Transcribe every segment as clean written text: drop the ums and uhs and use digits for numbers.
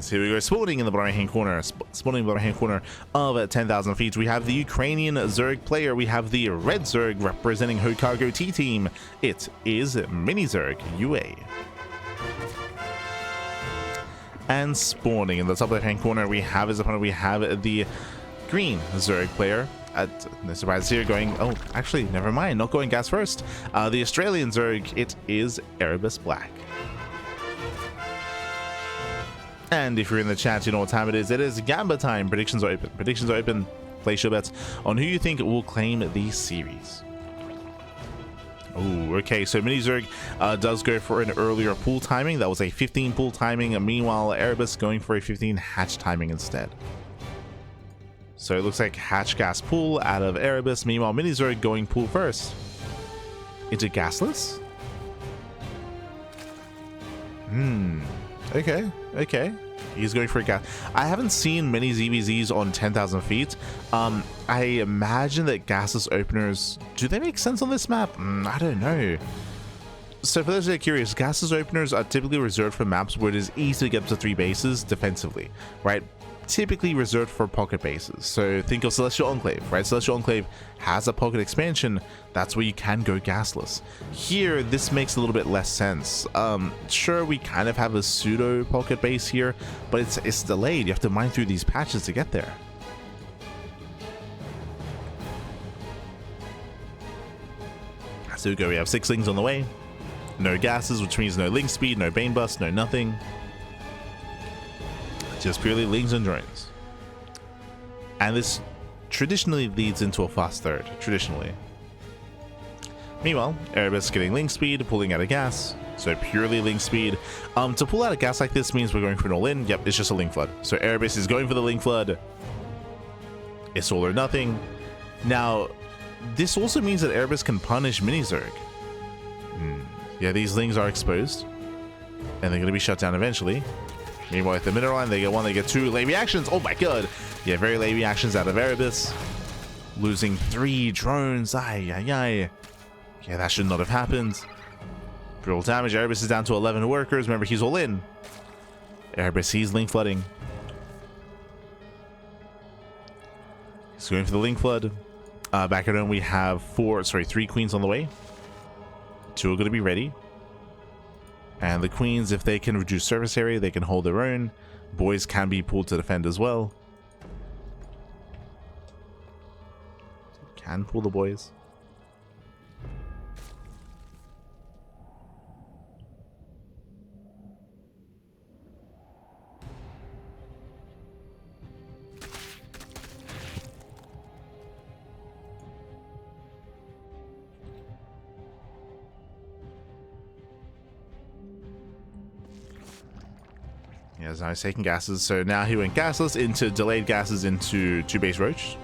So here we go, spawning in the bottom right hand corner, spawning in the bottom hand corner of 10,000 feet. We have the Ukrainian Zerg player. We have the red Zerg representing Hokago T team. It is MiniZergUA. And spawning in the top left hand corner, we have his opponent. We have the green Zerg player. No surprise here, going, oh, actually, never mind, not going gas first. The Australian Zerg, it is ErebusBlack. And if you're in the chat, you know what time it is. It is Gamba time. Predictions are open. Predictions are open. Place your bets on who you think will claim the series. Oh, okay. So MiniZerg does go for an earlier pool timing. That was a 15 pool timing. Meanwhile, Erebus going for a 15 hatch timing instead. So it looks like hatch gas pool out of Erebus. Meanwhile, MiniZerg going pool first. Into gasless? Okay. He's going for a gas. I haven't seen many ZvZs on 10,000 feet. I imagine that gasless openers, do they make sense on this map? I don't know. So for those that are curious, gasless openers are typically reserved for maps where it is easy to get up to 3 bases defensively, right? Typically reserved for pocket bases. So think of Celestial Enclave, right? Celestial Enclave has a pocket expansion. That's where you can go gasless. Here, this makes a little bit less sense. Sure, we kind of have a pseudo pocket base here, but it's delayed. You have to mine through these patches to get there. So we go. We have 6 lings on the way. No gases, which means no link speed, no bane bust, no nothing. Just purely lings and drones. And this traditionally leads into a fast third, traditionally. Meanwhile, Erebus getting link speed, pulling out of gas, so purely link speed. To pull out a gas like this means we're going for an all-in. Yep, it's just a link flood. So Erebus is going for the link flood. It's all or nothing. Now, this also means that Erebus can punish MiniZerg. Yeah, these lings are exposed, and they're going to be shut down eventually. Meanwhile, at the middle line, they get 1, they get 2 late reactions. Oh my god. Yeah, very late reactions out of Erebus. Losing 3 drones. Yeah, that should not have happened. Brutal damage. Erebus is down to 11 workers. Remember, he's all in. Erebus, he's link flooding. He's going for the link flood. Back at home, we have 3 queens on the way. 2 are going to be ready. And the queens, if they can reduce surface area, they can hold their own. Boys can be pulled to defend as well. Can pull the boys. Yes, now he's taking gases. So now he went gasless into delayed gases into 2 base roach.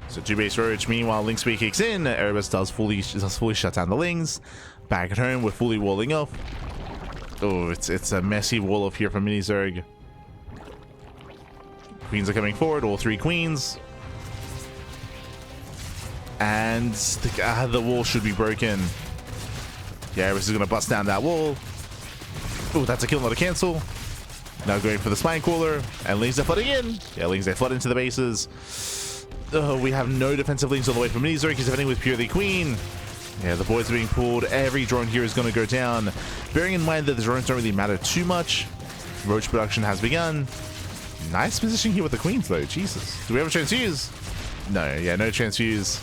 So 2 base roach. Meanwhile, link speed kicks in. Erebus does fully shut down the lings. Back at home, we're fully walling off. Oh, it's a messy wall off here from MiniZerg. Queens are coming forward. All 3 queens. And the wall should be broken. Yeah, Erebus is going to bust down that wall. Oh, that's a kill, not a cancel. Now going for the spine cooler, and lings are flooding in. Yeah, lings, they flood into the bases. We have no defensive lings all the way from MiniZerg. He's defending with purely queen. Yeah, the boys are being pulled. Every drone here is going to go down. Bearing in mind that the drones don't really matter too much. Roach production has begun. Nice position here with the queens, though. Jesus. Do we have a transfuse? No, yeah, no transfuse.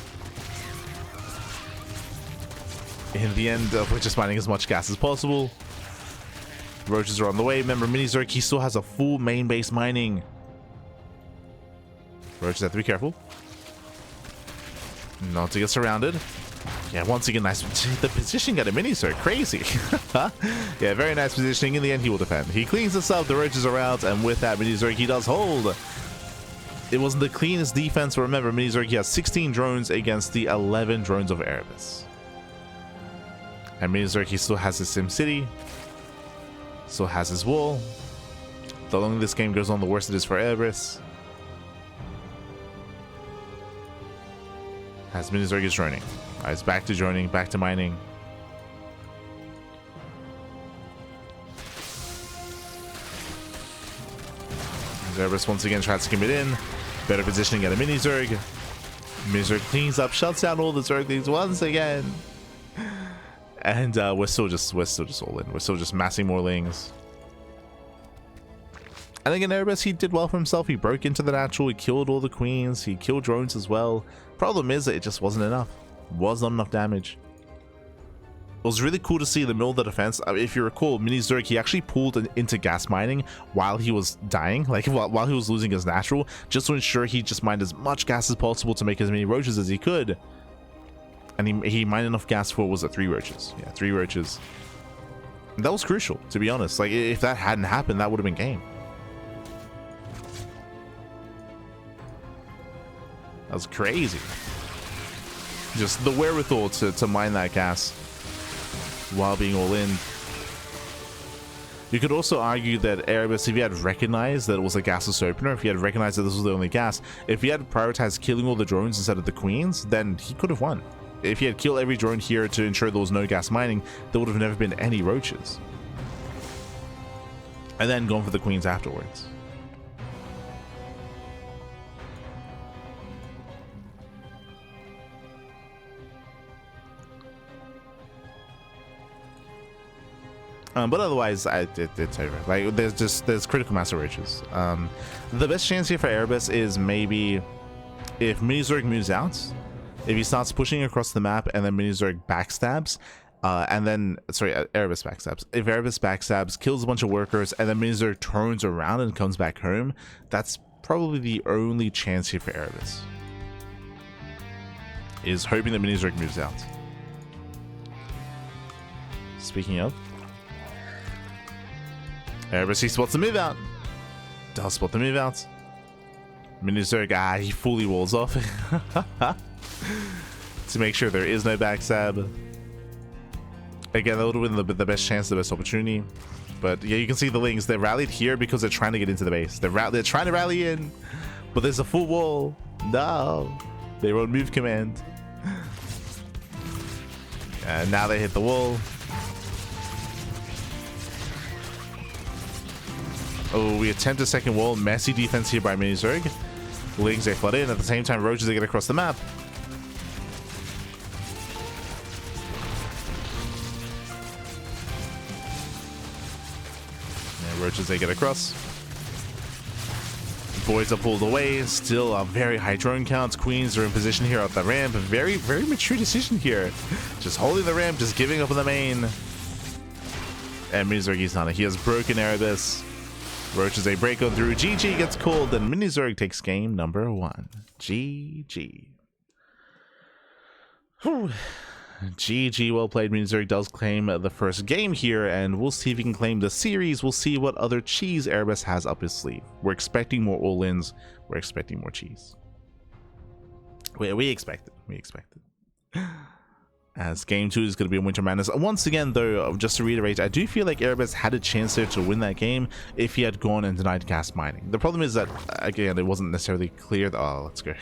In the end, we're just mining as much gas as possible. Roaches are on the way. Remember, MiniZerg, he still has a full main base mining. Roaches have to be careful. Not to get surrounded. Yeah, once again, nice. The positioning at a MiniZerg, crazy. Yeah, very nice positioning. In the end, he will defend. He cleans this up. The roaches are out, and with that, MiniZerg, he does hold. It wasn't the cleanest defense, but remember, MiniZerg, he has 16 drones against the 11 drones of Erebus. And MiniZerg, he still has his SimCity. Still has his wall. The longer this game goes on, the worse it is for Erebus. As MiniZerg is joining. It's back to joining, back to mining. Erebus once again tries to commit in. Better positioning at a MiniZerg. MiniZerg cleans up, shuts down all the Zerglings once again. And we're still just all in. We're still just massing more lings. And again, Erebus, he did well for himself. He broke into the natural, he killed all the queens, he killed drones as well. Problem is that it just wasn't enough. Was not enough damage. It was really cool to see the middle of the defense. If you recall, MiniZerg, he actually pulled into gas mining while he was dying, like while he was losing his natural, just to ensure he just mined as much gas as possible to make as many roaches as he could. And he mined enough gas for, was it 3 roaches? Yeah, 3 roaches. And that was crucial, to be honest. Like, if that hadn't happened, that would have been game. That was crazy. Just the wherewithal to mine that gas while being all in. You could also argue that Erebus, if he had recognized that it was a gasless opener, if he had recognized that this was the only gas, if he had prioritized killing all the drones instead of the queens, then he could have won. If he had killed every drone here to ensure there was no gas mining, there would have never been any roaches. And then gone for the queens afterwards. But otherwise, it's over. Like, there's critical mass of roaches. The best chance here for Erebus is maybe if MiniZerg moves out, if he starts pushing across the map and then MiniZerg backstabs, and then, sorry, Erebus backstabs. If Erebus backstabs, kills a bunch of workers, and then MiniZerg turns around and comes back home, that's probably the only chance here for Erebus. Is hoping that MiniZerg moves out. Speaking of, Erebus, he spots the move out. Does spot the move out. MiniZerg, he fully walls off. To make sure there is no backstab. Again, that would have been the best chance, the best opportunity. But yeah, you can see the lings. They're rallied here because they're trying to get into the base. They're trying to rally in, but there's a full wall. No, they won't move command. And now they hit the wall. Oh, we attempt a second wall. Messy defense here by MiniZerg. Lings, they flood in. At the same time, roaches, they get across the map. And roaches, they get across. Boys are pulled away. Still a very high drone counts. Queens are in position here at the ramp. Very, very mature decision here. Just holding the ramp, just giving up on the main. And MiniZerg, he's not. He has broken Erebus. Roaches, they break on through. GG gets called, and MiniZerg takes game number 1. GG. Whew. GG, well played. MiniZerg does claim the first game here, and we'll see if he can claim the series. We'll see what other cheese Erebus has up his sleeve. We're expecting more all-ins. We're expecting more cheese. We expect it. We expect it. As game 2 is going to be a Winter Madness. Once again, though, just to reiterate, I do feel like Erebus had a chance there to win that game if he had gone and denied gas mining. The problem is that, again, it wasn't necessarily clear. Oh, let's go.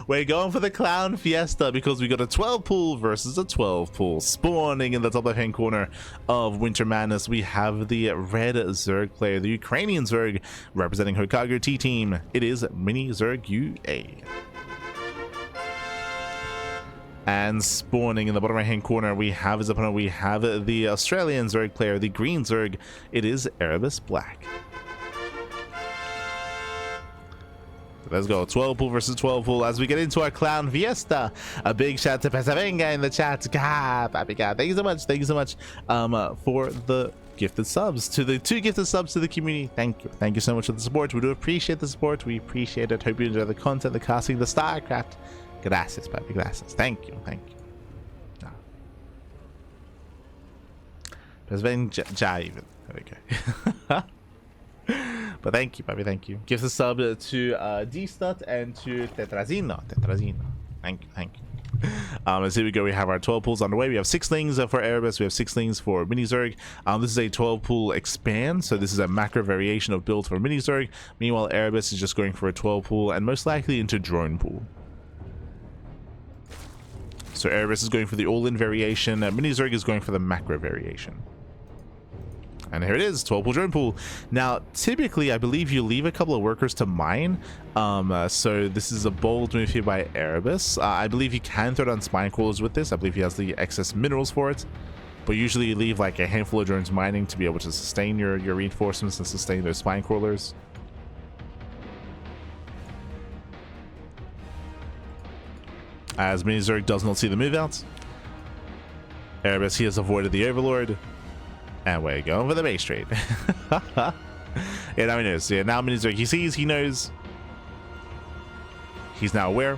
We're going for the Clown Fiesta because we got a 12 pool versus a 12 pool. Spawning in the top left-hand corner of Winter Madness, we have the red Zerg player, the Ukrainian Zerg, representing Hokago T-Team. It is MiniZergUA. And spawning in the bottom right hand corner, we have his opponent. We have the Australian Zerg player, the green Zerg. It is ErebusBlack. Let's go. 12 pool versus 12 pool as we get into our Clown Fiesta. A big shout to Pesavenga in the chat. God, Papi God. Thank you so much. Thank you so much for the gifted subs, to the 2 gifted subs to the community. Thank you. Thank you so much for the support. We do appreciate the support. We appreciate it. Hope you enjoy the content, the casting, the StarCraft. Gracias, papi, gracias. Thank you, thank you. Pues ven ya even. Okay. But thank you, papi, thank you. Give a sub to D-Stud and to Tetrazino. Thank you, thank you. As here we go, we have our 12 pools underway. We have 6 lings for Erebus, we have 6 lings for MiniZerg. This is a 12 pool expand, so this is a macro variation of build for MiniZerg. Meanwhile, Erebus is just going for a 12 pool and most likely into drone pool. So Erebus is going for the all-in variation. MiniZerg is going for the macro variation. And here it is, 12 pool drone pool. Now, typically, I believe you leave a couple of workers to mine. So this is a bold move here by Erebus. I believe you can throw down spine crawlers with this. I believe he has the excess minerals for it. But usually you leave like a handful of drones mining to be able to sustain your reinforcements and sustain those spine crawlers. As MiniZerg does not see the move out. Erebus, he has avoided the Overlord. And we're going for the base trade. Yeah, now he knows. Yeah, now MiniZerg, he sees, he knows. He's now aware.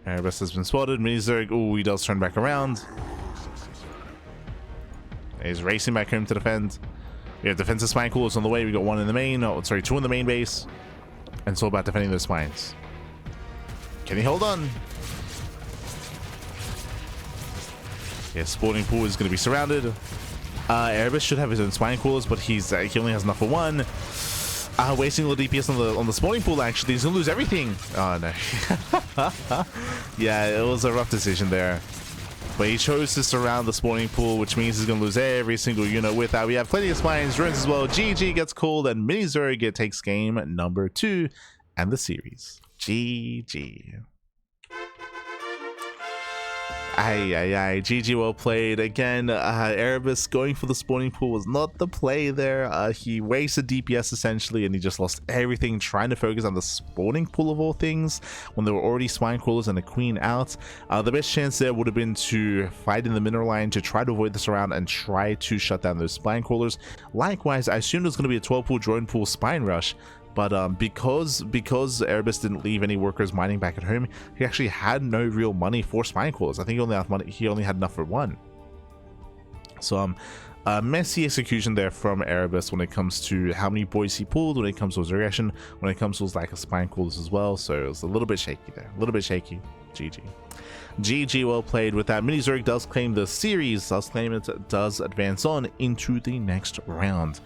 Erebus has been spotted. MiniZerg, oh, he does turn back around. He's racing back home to defend. We have defensive spine coolers on the way. We got one in the main. Oh, sorry, two in the main base. And it's all about defending those spines. Can he hold on? Yeah, spawning pool is going to be surrounded. Erebus should have his own spine coolers, but he only has enough for one. Wasting a little DPS on the spawning pool. Actually, he's going to lose everything. Oh no. Yeah, it was a rough decision there. But he chose to surround the spawning pool, which means he's going to lose every single unit with that. We have plenty of spines, drones as well. GG gets called, and MiniZerg takes game number 2 and the series. GG. Aye. GG, well played. Again, Erebus going for the spawning pool was not the play there. He wasted DPS essentially, and he just lost everything trying to focus on the spawning pool of all things when there were already spine crawlers and a queen out. The best chance there would have been to fight in the mineral line to try to avoid this round and try to shut down those spine crawlers. Likewise, I assumed it was going to be a 12 pool drone pool spine rush. But because Erebus didn't leave any workers mining back at home, he actually had no real money for spine crawlers. I think he only had enough for one. So messy execution there from Erebus when it comes to how many boys he pulled, when it comes to his aggression, when it comes to his lack of spine crawlers as well. So it was a little bit shaky there, a little bit shaky. GG, well played. With that, MiniZerg does claim the series, does advance on into the next round.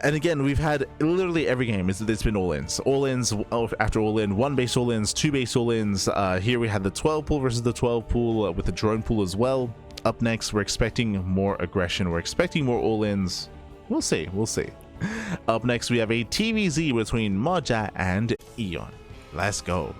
And again, we've had literally every game. It's been all-ins. All-ins after all-in, 1 base all-ins, 2 base all-ins. Here we had the 12 pool versus the 12 pool with the drone pool as well. Up next, we're expecting more aggression. We're expecting more all-ins. We'll see. Up next, we have a TVZ between Moja and Eon. Let's go.